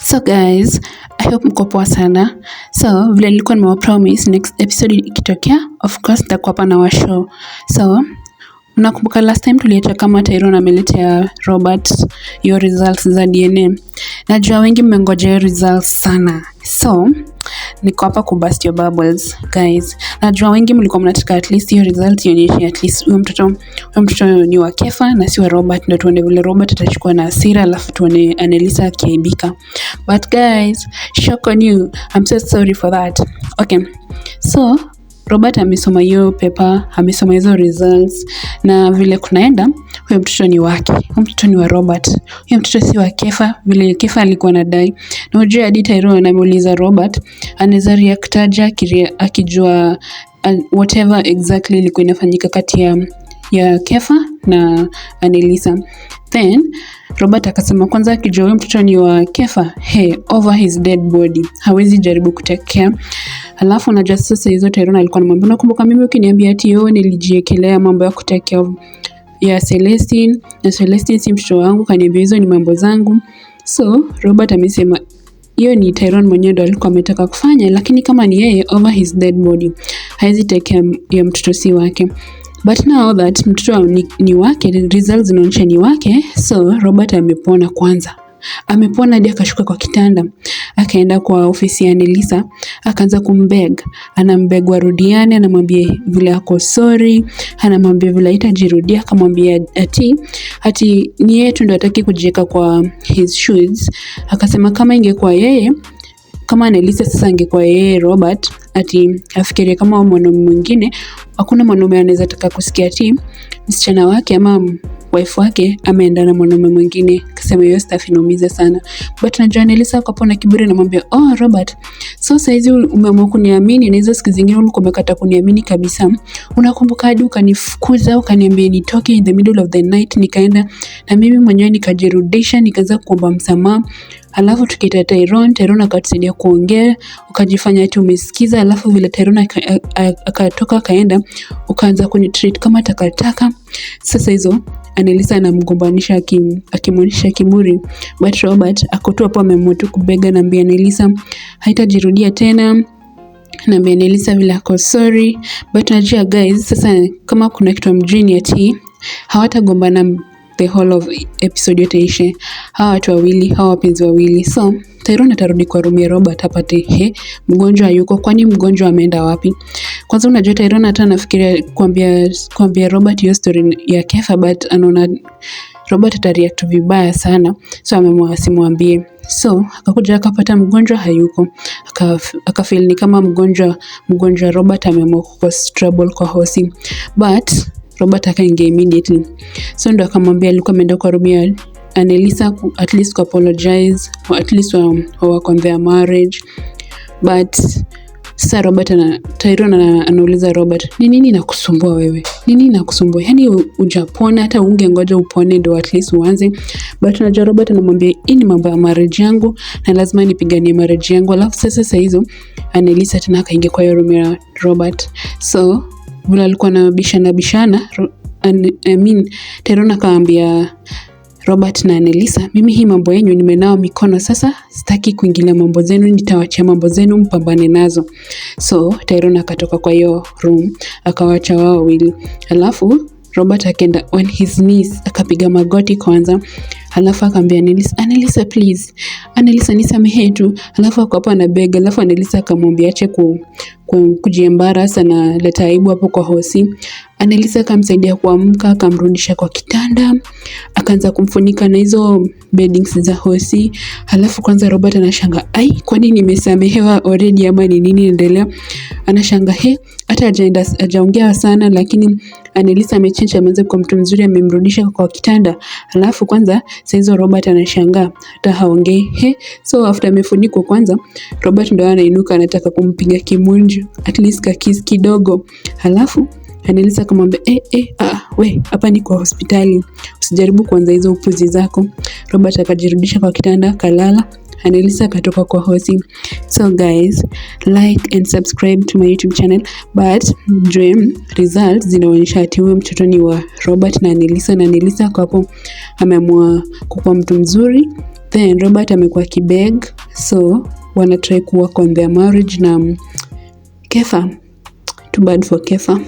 So guys, I hope mko poa sana. So vile nilikuwa nimewapromise next episode ikitokea, of course nitakuwa hapa na washow. So unakumbuka last time tuliacha kama Tyrone ameletea Robert your results za DNA. Najua wengi mmengojea results sana. So niko hapa ku burst your bubbles guys. Najua wengi mlikuwa mnataka at least hiyo result ionyeshe at least huyo mtoto ni wa Kefa na si wa Robert, ndio tuone vile Robert atachukua na hasira alafu tuone Annalisa akiaibika. But guys, shock on you. I'm so sorry for that. Okay. So Robert amesoma hiyo paper, amesoma hizo results na vile kunaenda, huyo mtoto ni wake. Huyo mtoto ni wa Robert. Huyo mtoto si wa Kefa, vile Kefa alikuwa anadai. Na unajua hadi Tyrone anamuuliza Robert, anaweza react aje akijua whatever exactly ilikuwa inafanyika kati ya Kefa na Annalisa. Then Robert akasema kwanza akijua huyo mtoto ni wa Kefa, over his dead body. Hawezi jaribu kutekea. Alafu unajua sasa hizo Tyrone alikuwa anamwambia, nakumbuka mimi ukiniambia ati nilijiekelea mambo ya kutekea ya Celestine, na Celestine si mtoto wangu, kaniambia hizo ni mambo zangu. So Robert amesema hiyo ni Tyrone mwenyewe ndo alikuwa ametaka kufanya, lakini kama ni yeye over his dead body, hawezi tekea ya mtoto si wake. But now that mtoto ni wake, results zinaonyesha ni wake, so Robert amepona kwanza. Amepona hadi akashuka kwa kitanda. Akaenda kwa ofisi ya Annalisa, akaanza kumbeg. Anambeg warudiane, anamwambia vile ako sorry, anamwambia vile haitajirudia, akamwambia ati ni yeye tu ndo hataki kujiweka kwa his shoes. Akasema kama ingekuwa yeye, kama Annalisa sasa ingekuwa yeye Robert, ati afikirie kama mwanaume mwingine, hakuna mwanaume anaweza taka kusikia ati msichana wake ama wife wake ameenda na mwanaume mwingine. Akasema hiyo stuff inaumiza sana. But najua Annalisa akapo na kiburi, anamwambia Robert, so saizi umeamua kuniamini na hizo siku zingine ulikuwa umekata kuniamini kabisa. Unakumbuka hadi ukanifukuza, ukaniambia nitoke in the middle of the night, nikaenda na mimi mwenyewe nikajirudisha, nikaanza kuomba msamaha. Alafu tukaita Tyrone akatusaidia kuongea, ukajifanya ati umesikiza. Alafu vile Tyrone akatoka akaenda, ukaanza kunitreat kama takataka. Sasa hizo Annalisa anamgombanisha akimwonyesha kiburi. But Robert akotoa hapo ameamua tu kubega, na ambia Annalisa haitajirudia tena, na ambia Annalisa vile ako sorry. But najua guys, sasa kama kuna kitu mjini ati hawatagombana the whole of episode yote ishe. Hawa watu wawili, hawa wapenzi wawili. So Tyrone atarudi kwa room ya Robert apate mgonjwa hayuko. Kwani mgonjwa ameenda wapi? Kwanza unajua Tyrone hata anafikiria kuambia Robert hiyo story ya Kefa, but anaona Robert atareact vibaya sana, so ameamua asimwambie. So akakuja akapata mgonjwa hayuko, akafeel ni kama mgonjwa Robert ameamua kucause trouble kwa hosi. But Robert akaingia immediately. So ndo akamwambia alikuwa ameenda kwa room ya Annalisa at least ku apologize, or at least work on their marriage. But sasa Tyrone anauliza Robert, ni nini nakusumbua wewe? Nini nakusumbua? Yaani ujapona, hata ungengoja upone ndo at least uanze. But unajua Robert anamwambia hii ni mambo ya marriage yangu na lazima nipiganie marriage yangu. Alafu sasa hizo Annalisa tena akaingia kwa room ya Robert. So vile alikuwa na bishana Tyrone akaambia Robert na Annalisa, mimi hii mambo yenu nimenao mikono sasa, sitaki kuingilia mambo zenu, nitawachia mambo zenu mpambane nazo. So Tyrone akatoka kwa hiyo room, akawacha wao wawili. Alafu Robert akaenda on his knees, akapiga magoti kwanza. Alafu akamwambia Annalisa please, Annalisa nisamehe tu. Alafu akapo anabega. Alafu Annalisa akamwambia ache kujiembarasa na leta aibu hapo kwa hosi. Annalisa akamsaidia kuamka, akamrudisha kwa kitanda, akaanza kumfunika na hizo beddings za hosi. Alafu kwanza Robert anashanga, kwani nimesamehewa already ama ni nini inaendelea? Anashanga hata hajaongea sana, lakini Annalisa amechange, ameanza kwa mtu mzuri, amemrudisha kwa kitanda. Alafu kwanza saizo Robert anashangaa hata haongei. So after amefunikwa kwanza, Robert ndo anainuka anataka kumpiga kimunju, at least kakis kidogo. Alafu Annalisa akamwambia we hapa ni kwa hospitali, usijaribu kuanza hizo upuzi zako. Robert akajirudisha kwa kitanda kalala. Annalisa akatoka kwa hosi. So guys, like and subscribe to my YouTube channel. But dream results zinaonyesha ati huyo mtoto ni wa Robert na Annalisa, na Annalisa kwa hapo ameamua kuwa mtu mzuri Then Robert amekuwa kibeg, so wana try kuwork on their marriage na Kefa. Too bad for Kefa.